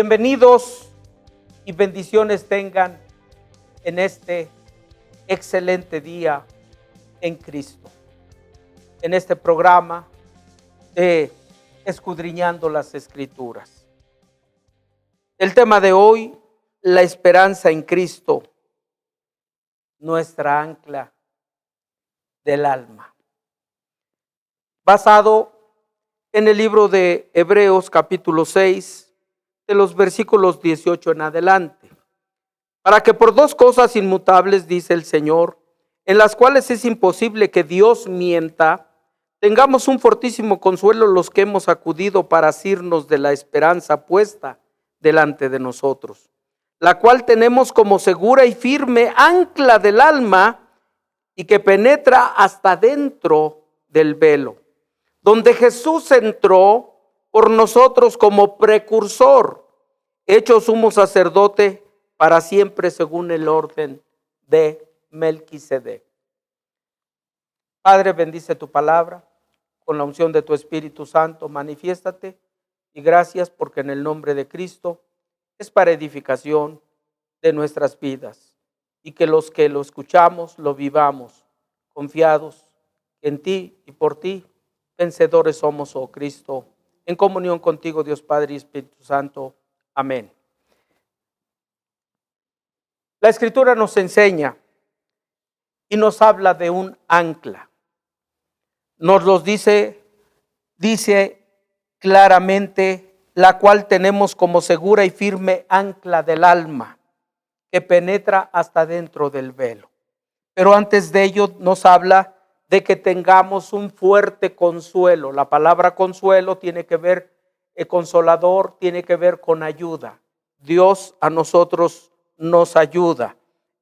Bienvenidos y bendiciones tengan en este excelente día en Cristo. En este programa de Escudriñando las Escrituras. El tema de hoy, la esperanza en Cristo, nuestra ancla del alma. Basado en el libro de Hebreos capítulo 6, de los versículos 18 en adelante. Para que por dos cosas inmutables, dice el Señor, en las cuales es imposible que Dios mienta, tengamos un fortísimo consuelo los que hemos acudido para asirnos de la esperanza puesta delante de nosotros, la cual tenemos como segura y firme ancla del alma y que penetra hasta dentro del velo, donde Jesús entró por nosotros como precursor, hecho sumo sacerdote para siempre según el orden de Melquisedec. Padre, bendice tu palabra, con la unción de tu Espíritu Santo, manifiéstate, y gracias porque en el nombre de Cristo es para edificación de nuestras vidas, y que los que lo escuchamos lo vivamos, confiados en ti y por ti, vencedores somos, oh Cristo, en comunión contigo, Dios Padre y Espíritu Santo. Amén. La Escritura nos enseña y nos habla de un ancla. Nos los dice claramente, la cual tenemos como segura y firme ancla del alma, que penetra hasta dentro del velo. Pero antes de ello nos habla de que tengamos un fuerte consuelo. La palabra consuelo tiene que ver, consolador, tiene que ver con ayuda. Dios a nosotros nos ayuda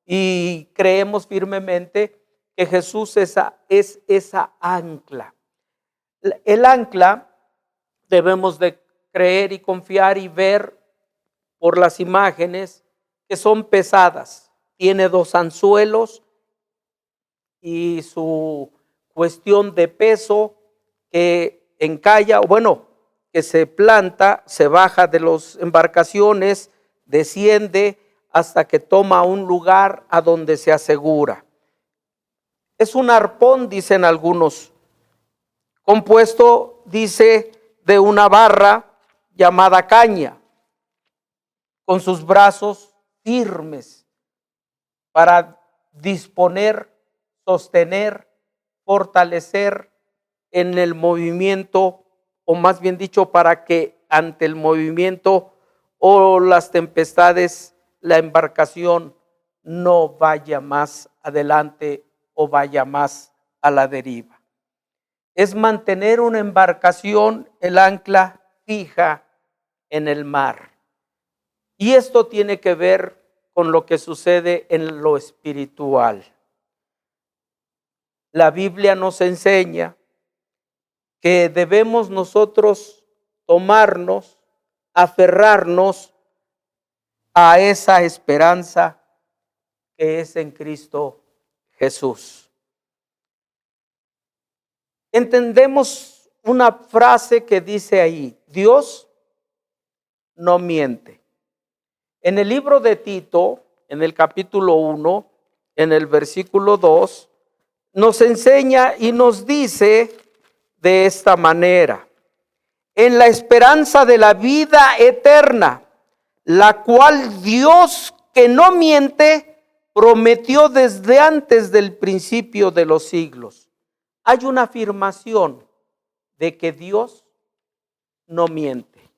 y creemos firmemente que Jesús es esa ancla. El ancla debemos de creer y confiar y ver por las imágenes que son pesadas. Tiene dos anzuelos y su cuestión de peso que encalla, que se planta, se baja de las embarcaciones, desciende hasta que toma un lugar a donde se asegura. Es un arpón, dicen algunos, compuesto, dice, de una barra llamada caña, con sus brazos firmes para disponer, sostener, fortalecer en el movimiento, o más bien dicho, para que ante el movimiento o las tempestades, la embarcación no vaya más adelante o vaya más a la deriva. Es mantener una embarcación, el ancla fija en el mar. Y esto tiene que ver con lo que sucede en lo espiritual. La Biblia nos enseña que debemos nosotros tomarnos, aferrarnos a esa esperanza que es en Cristo Jesús. Entendemos una frase que dice ahí: Dios no miente. En el libro de Tito, en el capítulo 1, en el versículo 2, nos enseña y nos dice de esta manera: en la esperanza de la vida eterna, la cual Dios, que no miente, prometió desde antes del principio de los siglos. Hay una afirmación de que Dios no miente.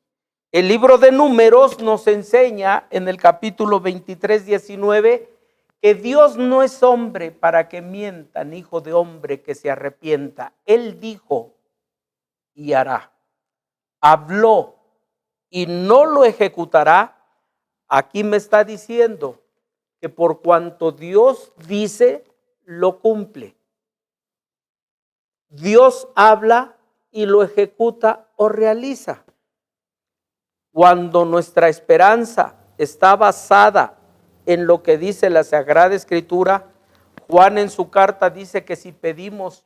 El libro de Números nos enseña en el capítulo 23, 19, que Dios no es hombre para que mienta, ni hijo de hombre que se arrepienta. Él dijo y hará. Habló y no lo ejecutará. Aquí me está diciendo que por cuanto Dios dice, lo cumple. Dios habla y lo ejecuta o realiza. Cuando nuestra esperanza está basada en lo que dice la Sagrada Escritura, Juan en su carta dice que si pedimos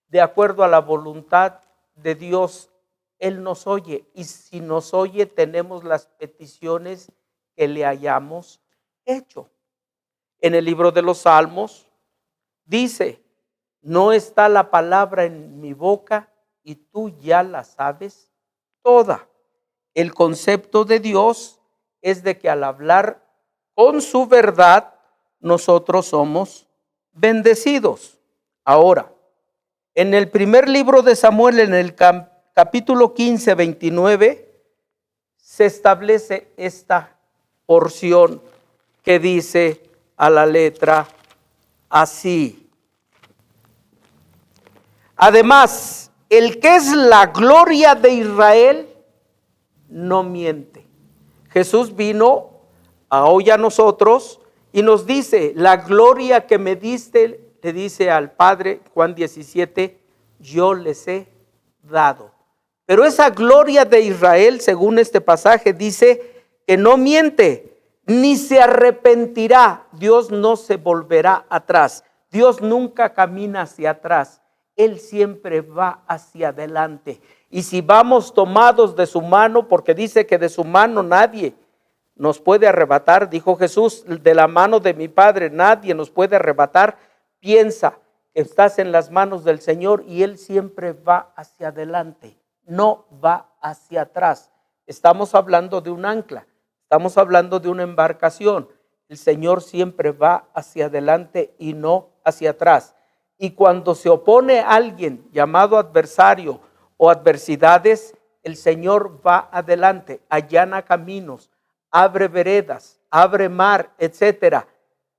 de acuerdo a la voluntad de Dios, Él nos oye, y si nos oye tenemos las peticiones que le hayamos hecho. En el libro de los Salmos dice: no está la palabra en mi boca y tú ya la sabes toda. El concepto de Dios es de que al hablar con su verdad, nosotros somos bendecidos. Ahora, en el primer libro de Samuel, en el capítulo 15, 29, se establece esta porción que dice a la letra así: además, el que es la gloria de Israel no miente. Jesús vino a hoy a nosotros y nos dice: la gloria que me diste, le dice al Padre, Juan 17, yo les he dado. Pero esa gloria de Israel, según este pasaje, dice que no miente, ni se arrepentirá. Dios no se volverá atrás. Dios nunca camina hacia atrás. Él siempre va hacia adelante. Y si vamos tomados de su mano, porque dice que de su mano nadie nos puede arrebatar, dijo Jesús, de la mano de mi Padre nadie nos puede arrebatar. Piensa que estás en las manos del Señor y Él siempre va hacia adelante, no va hacia atrás. Estamos hablando de un ancla, estamos hablando de una embarcación. El Señor siempre va hacia adelante y no hacia atrás. Y cuando se opone a alguien llamado adversario o adversidades, el Señor va adelante, allana caminos, abre veredas, abre mar, etcétera.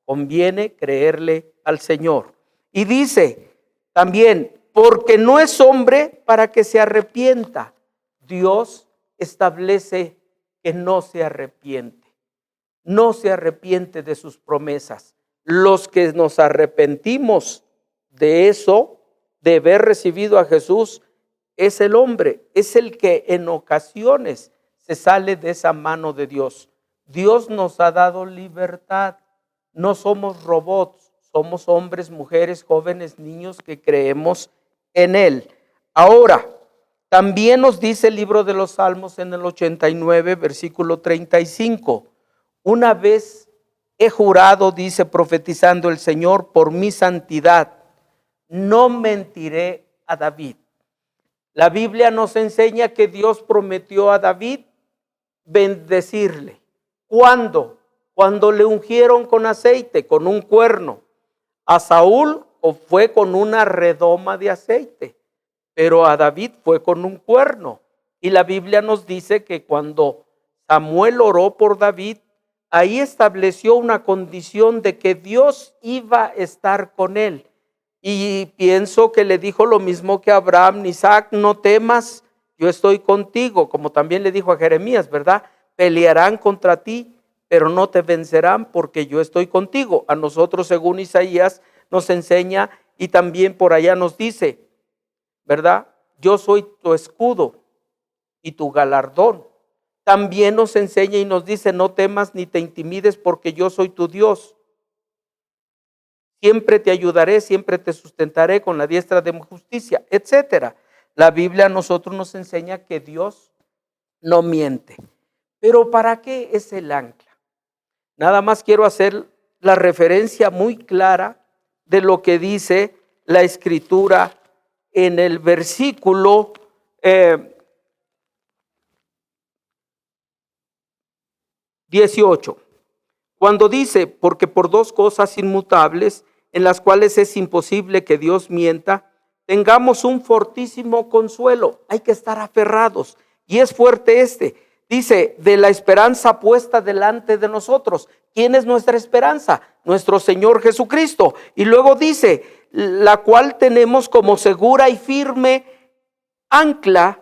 Conviene creerle al Señor. Y dice también: porque no es hombre para que se arrepienta. Dios establece que no se arrepiente. No se arrepiente de sus promesas. Los que nos arrepentimos de eso, de haber recibido a Jesús, es el hombre, es el que en ocasiones se sale de esa mano de Dios. Dios nos ha dado libertad. No somos robots, somos hombres, mujeres, jóvenes, niños que creemos en Él. Ahora, también nos dice el libro de los Salmos en el 89, versículo 35. Una vez he jurado, dice profetizando el Señor, por mi santidad, no mentiré a David. La Biblia nos enseña que Dios prometió a David bendecirle. ¿Cuándo? Cuando le ungieron con aceite, con un cuerno. A Saúl fue con una redoma de aceite, pero a David fue con un cuerno. Y la Biblia nos dice que cuando Samuel oró por David, ahí estableció una condición de que Dios iba a estar con él. Y pienso que le dijo lo mismo que a Abraham: Isaac, no temas, yo estoy contigo. Como también le dijo a Jeremías, ¿verdad? Pelearán contra ti, pero no te vencerán porque yo estoy contigo. A nosotros, según Isaías, nos enseña y también por allá nos dice, ¿verdad? Yo soy tu escudo y tu galardón. También nos enseña y nos dice: no temas ni te intimides porque yo soy tu Dios. Siempre te ayudaré, siempre te sustentaré con la diestra de mi justicia, etcétera. La Biblia a nosotros nos enseña que Dios no miente. Pero ¿para qué es el ancla? Nada más quiero hacer la referencia muy clara de lo que dice la Escritura en el versículo 18. Cuando dice: porque por dos cosas inmutables, en las cuales es imposible que Dios mienta, tengamos un fortísimo consuelo. Hay que estar aferrados. Y es fuerte dice: de la esperanza puesta delante de nosotros. ¿Quién es nuestra esperanza? Nuestro Señor Jesucristo. Y luego dice: la cual tenemos como segura y firme ancla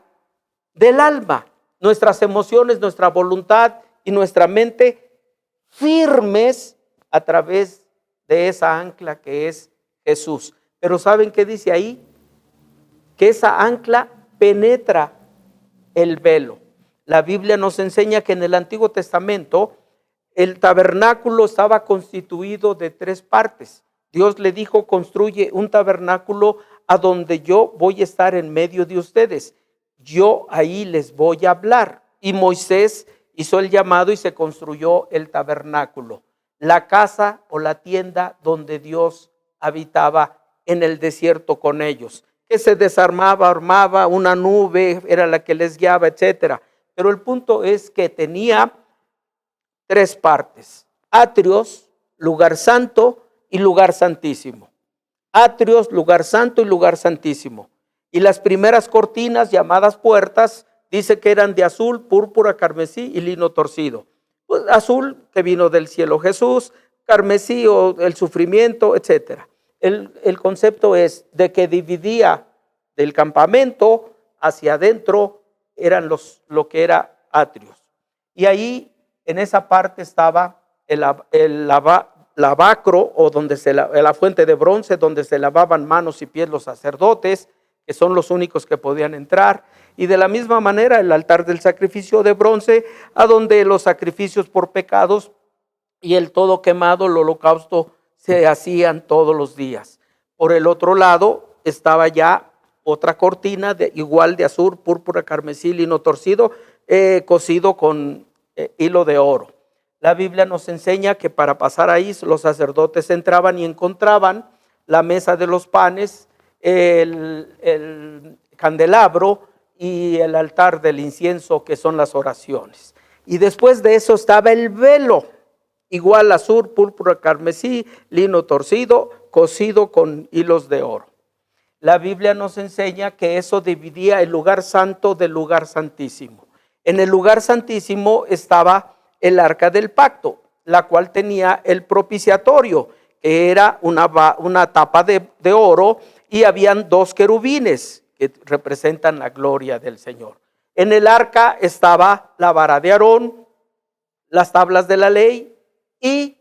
del alma. Nuestras emociones, nuestra voluntad y nuestra mente firmes a través de esa ancla que es Jesús. Pero ¿saben qué dice ahí? Que esa ancla penetra el velo. La Biblia nos enseña que en el Antiguo Testamento el tabernáculo estaba constituido de 3 partes. Dios le dijo: construye un tabernáculo a donde yo voy a estar en medio de ustedes. yo ahí les voy a hablar. Y Moisés hizo el llamado y se construyó el tabernáculo, la casa o la tienda donde Dios habitaba en el desierto con ellos, que se desarmaba, armaba, una nube era la que les guiaba, etcétera. Pero el punto es que tenía tres partes: atrios, lugar santo y lugar santísimo. Atrios, lugar santo y lugar santísimo. Y las primeras cortinas, llamadas puertas, dice que eran de azul, púrpura, carmesí y lino torcido. Pues azul, que vino del cielo Jesús; carmesí, o el sufrimiento, etcétera. El concepto es de que dividía del campamento hacia adentro, eran lo que era atrios. Y ahí, en esa parte, estaba el lavacro, o donde la fuente de bronce, donde se lavaban manos y pies los sacerdotes, que son los únicos que podían entrar. Y de la misma manera el altar del sacrificio de bronce, a donde los sacrificios por pecados y el todo quemado, el holocausto, se hacían todos los días. Por el otro lado estaba ya otra cortina igual de azul, púrpura, carmesí, lino torcido, cosido con hilo de oro. La Biblia nos enseña que para pasar ahí los sacerdotes entraban y encontraban la mesa de los panes, el candelabro y el altar del incienso, que son las oraciones. Y después de eso estaba el velo, igual azul, púrpura, carmesí, lino torcido, cosido con hilos de oro. La Biblia nos enseña que eso dividía el lugar santo del lugar santísimo. En el lugar santísimo estaba el arca del pacto, la cual tenía el propiciatorio, que era una tapa de oro, y habían dos querubines que representan la gloria del Señor. En el arca estaba la vara de Aarón, las tablas de la ley y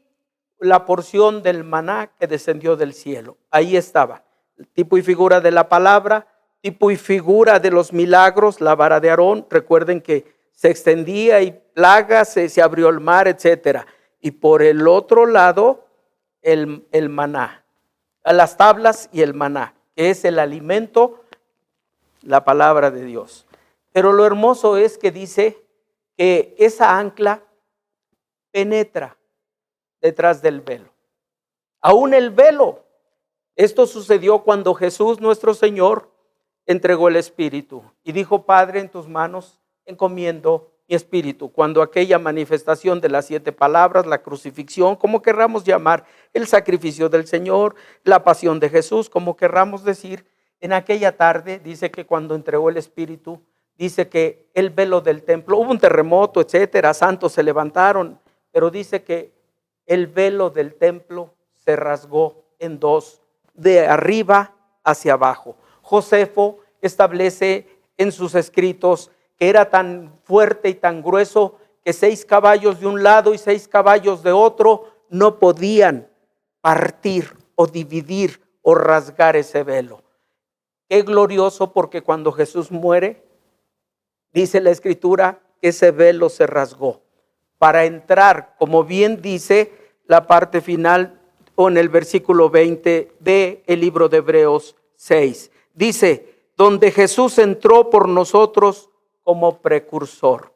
la porción del maná que descendió del cielo. Ahí estaba, tipo y figura de la palabra, tipo y figura de los milagros, la vara de Aarón. Recuerden que se extendía y plagas, se abrió el mar, etcétera. Y por el otro lado, el maná, las tablas y el maná, que es el alimento, la palabra de Dios. Pero lo hermoso es que dice que esa ancla penetra detrás del velo. Aún el velo. Esto sucedió cuando Jesús, nuestro Señor, entregó el Espíritu y dijo: Padre, en tus manos encomiendo mi espíritu. Cuando aquella manifestación de las 7 palabras, la crucifixión, como querramos llamar, el sacrificio del Señor, la pasión de Jesús, como querramos decir, en aquella tarde, dice que cuando entregó el Espíritu, dice que el velo del templo, hubo un terremoto, etcétera, santos se levantaron, pero dice que el velo del templo se rasgó en dos, de arriba hacia abajo. Josefo establece en sus escritos que era tan fuerte y tan grueso que 6 caballos de un lado y 6 caballos de otro no podían partir o dividir o rasgar ese velo. Qué glorioso, porque cuando Jesús muere, dice la Escritura que ese velo se rasgó para entrar, como bien dice la parte final o en el versículo 20 del libro de Hebreos 6. Dice: donde Jesús entró por nosotros como precursor.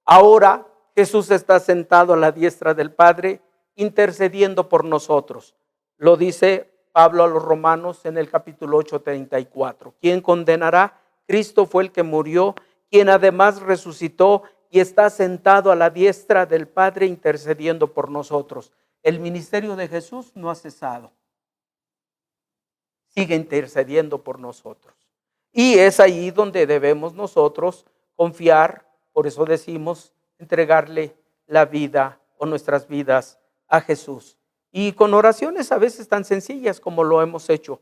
Ahora Jesús está sentado a la diestra del Padre, intercediendo por nosotros. Lo dice Pablo a los Romanos en el capítulo 8:34. ¿Quién condenará? Cristo fue el que murió, quien además resucitó y está sentado a la diestra del Padre, intercediendo por nosotros. El ministerio de Jesús no ha cesado. Sigue intercediendo por nosotros. Y es ahí donde debemos nosotros confiar. Por eso decimos entregarle la vida o nuestras vidas a Jesús. Y con oraciones a veces tan sencillas como lo hemos hecho.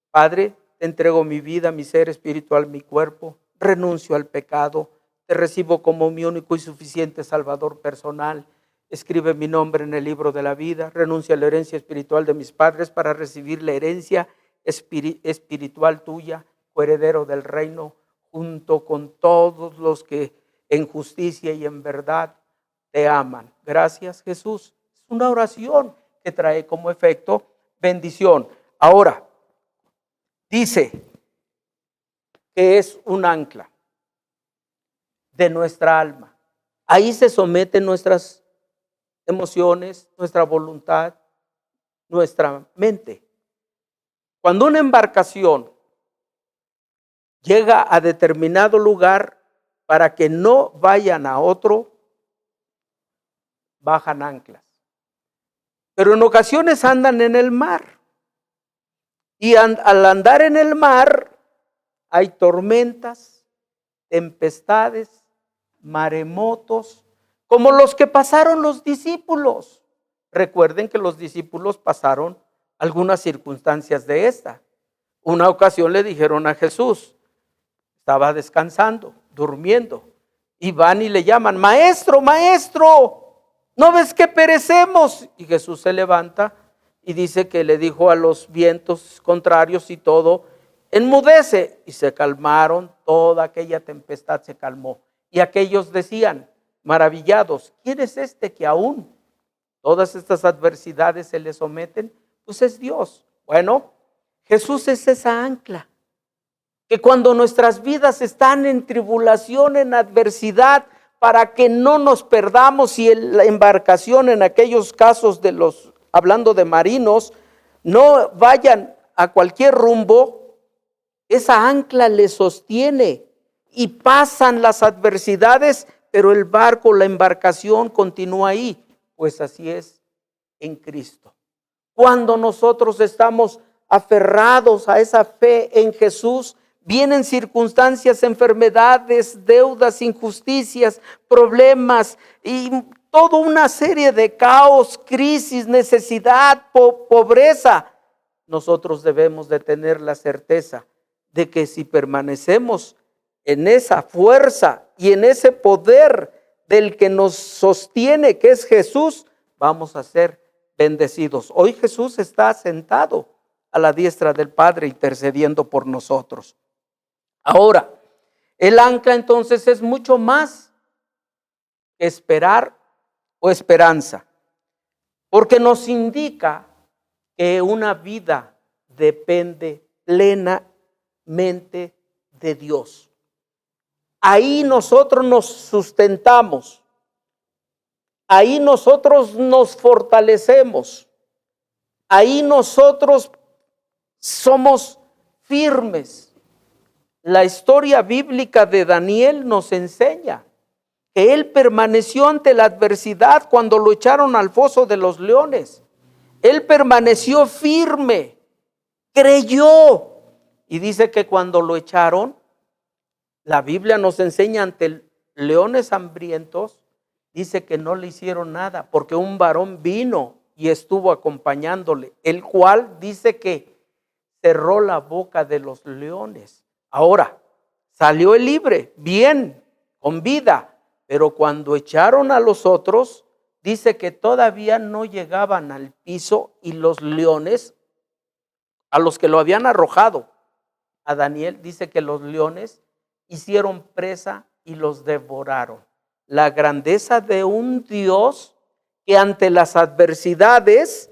Padre, te entrego mi vida, mi ser espiritual, mi cuerpo. Renuncio al pecado. Te recibo como mi único y suficiente Salvador personal. Escribe mi nombre en el libro de la vida. Renuncio a la herencia espiritual de mis padres para recibir la herencia espiritual tuya, coheredero del reino, junto con todos los que en justicia y en verdad te aman. Gracias, Jesús. Es una oración que trae como efecto bendición. Ahora, dice que es un ancla. de nuestra alma. Ahí se someten nuestras emociones, nuestra voluntad, nuestra mente. Cuando una embarcación llega a determinado lugar para que no vayan a otro, bajan anclas. Pero en ocasiones andan en el mar. Y al andar en el mar hay tormentas, tempestades, maremotos, como los que pasaron los discípulos. Recuerden que los discípulos pasaron algunas circunstancias de esta. Una ocasión le dijeron a Jesús, estaba descansando, durmiendo, y van y le llaman, maestro, maestro, ¿no ves que perecemos? Y Jesús se levanta y dice que le dijo a los vientos contrarios y todo, enmudece, y se calmaron, toda aquella tempestad se calmó. Y aquellos decían, maravillados, ¿quién es este que aún todas estas adversidades se le someten? Pues es Dios. Bueno, Jesús es esa ancla, que cuando nuestras vidas están en tribulación, en adversidad, para que no nos perdamos y la embarcación en aquellos casos de los, hablando de marinos, no vayan a cualquier rumbo, esa ancla les sostiene y pasan las adversidades, pero el barco, la embarcación continúa ahí. Pues así es en Cristo. Cuando nosotros estamos aferrados a esa fe en Jesús, vienen circunstancias, enfermedades, deudas, injusticias, problemas y toda una serie de caos, crisis, necesidad, pobreza. Nosotros debemos de tener la certeza de que si permanecemos en esa fuerza y en ese poder del que nos sostiene, que es Jesús, vamos a ser bendecidos. Hoy Jesús está sentado a la diestra del Padre intercediendo por nosotros. Ahora, el ancla entonces es mucho más que esperar o esperanza, porque nos indica que una vida depende plenamente de Dios. Ahí nosotros nos sustentamos, ahí nosotros nos fortalecemos, ahí nosotros somos firmes. La historia bíblica de Daniel nos enseña que él permaneció ante la adversidad cuando lo echaron al foso de los leones. Él permaneció firme, creyó. Y dice que cuando lo echaron, la Biblia nos enseña ante leones hambrientos, dice que no le hicieron nada, porque un varón vino y estuvo acompañándole, el cual dice que cerró la boca de los leones. Ahora, salió el libre, bien, con vida, pero cuando echaron a los otros, dice que todavía no llegaban al piso y los leones, a los que lo habían arrojado, a Daniel, dice que los leones hicieron presa y los devoraron. La grandeza de un Dios que ante las adversidades,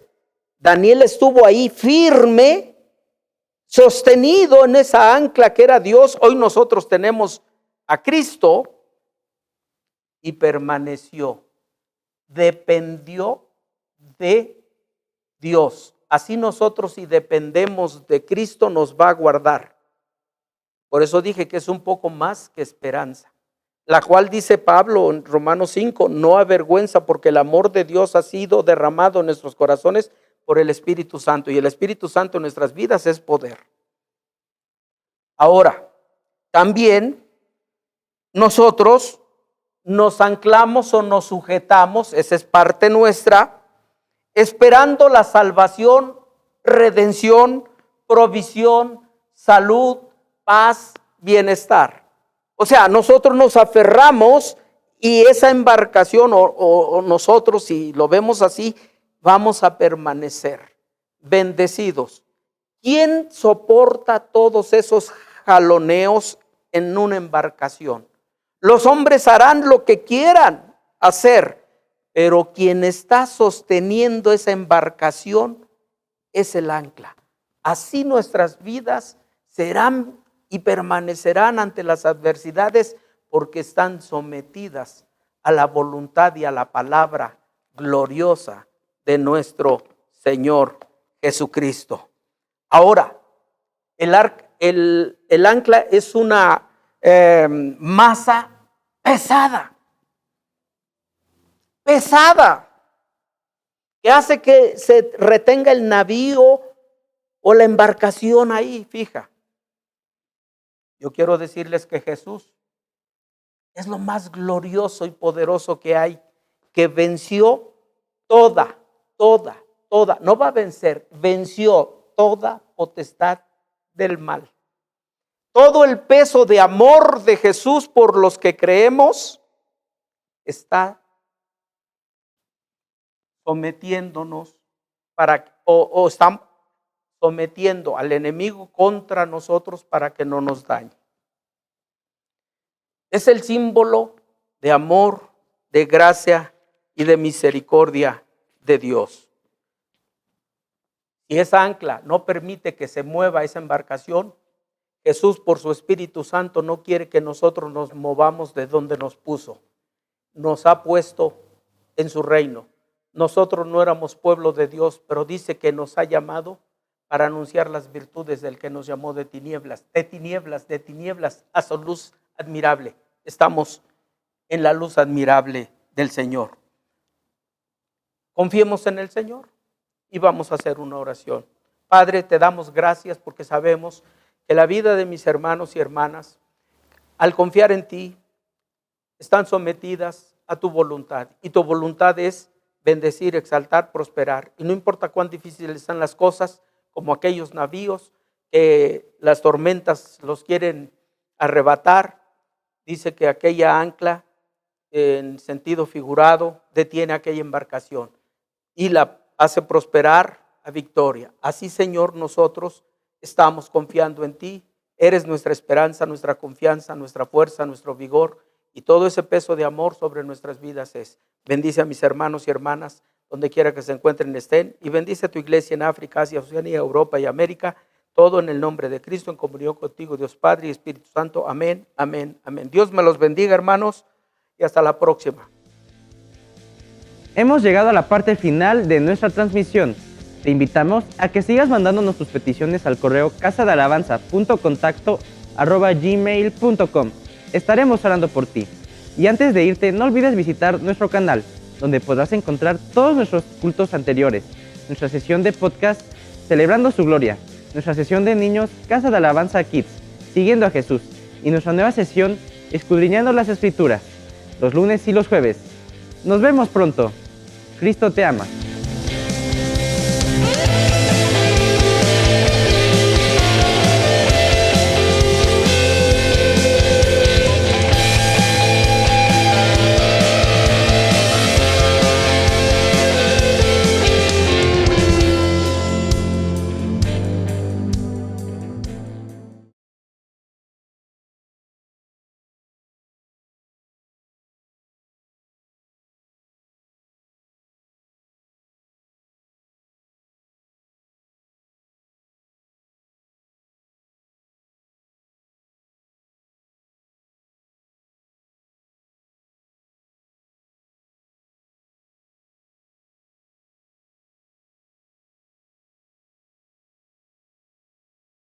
Daniel estuvo ahí firme, sostenido en esa ancla que era Dios. Hoy nosotros tenemos a Cristo y permaneció, dependió de Dios. Así nosotros, si dependemos de Cristo, nos va a guardar. Por eso dije que es un poco más que esperanza, la cual dice Pablo en Romanos 5, no avergüenza, porque el amor de Dios ha sido derramado en nuestros corazones por el Espíritu Santo, y el Espíritu Santo en nuestras vidas es poder. Ahora, también nosotros nos anclamos o nos sujetamos, esa es parte nuestra, esperando la salvación, redención, provisión, salud, paz, bienestar. O sea, nosotros nos aferramos y esa embarcación o nosotros, si lo vemos así, vamos a permanecer bendecidos. ¿Quién soporta todos esos jaloneos en una embarcación? Los hombres harán lo que quieran hacer, pero quien está sosteniendo esa embarcación es el ancla. Así nuestras vidas serán y permanecerán ante las adversidades, porque están sometidas a la voluntad y a la palabra gloriosa de nuestro Señor Jesucristo. Ahora, el ancla es una masa pesada, que hace que se retenga el navío o la embarcación ahí, fija. Yo quiero decirles que Jesús es lo más glorioso y poderoso que hay, que venció toda, no va a vencer, venció toda potestad del mal. Todo el peso de amor de Jesús por los que creemos está sometiéndonos o está sometiendo al enemigo contra nosotros para que no nos dañe. Es el símbolo de amor, de gracia y de misericordia de Dios. Y esa ancla no permite que se mueva esa embarcación. Jesús, por su Espíritu Santo, no quiere que nosotros nos movamos de donde nos puso. Nos ha puesto en su reino. Nosotros no éramos pueblo de Dios, pero dice que nos ha llamado para anunciar las virtudes del que nos llamó de tinieblas a su luz admirable. Estamos en la luz admirable del Señor. Confiemos en el Señor y vamos a hacer una oración. Padre, te damos gracias porque sabemos que la vida de mis hermanos y hermanas, al confiar en ti, están sometidas a tu voluntad. Y tu voluntad es bendecir, exaltar, prosperar. Y no importa cuán difíciles sean las cosas, como aquellos navíos que las tormentas los quieren arrebatar. Dice que aquella ancla, en sentido figurado, detiene aquella embarcación y la hace prosperar a victoria. Así, Señor, nosotros estamos confiando en ti. Eres nuestra esperanza, nuestra confianza, nuestra fuerza, nuestro vigor, y todo ese peso de amor sobre nuestras vidas es. Bendice a mis hermanos y hermanas donde quiera que se encuentren estén, y bendice a tu iglesia en África, Asia, Oceanía, Europa y América, todo en el nombre de Cristo, en comunión contigo, Dios Padre y Espíritu Santo. Amén, amén, amén. Dios me los bendiga, hermanos, y hasta la próxima. Hemos llegado a la parte final de nuestra transmisión. Te invitamos a que sigas mandándonos tus peticiones al correo casadalabanza.contacto@gmail.com. Estaremos orando por ti. Y antes de irte, no olvides visitar nuestro canal, donde podrás encontrar todos nuestros cultos anteriores, nuestra sesión de podcast Celebrando su Gloria, nuestra sesión de niños Casa de Alabanza Kids, Siguiendo a Jesús, y nuestra nueva sesión Escudriñando las Escrituras, los lunes y los jueves. Nos vemos pronto. Cristo te ama.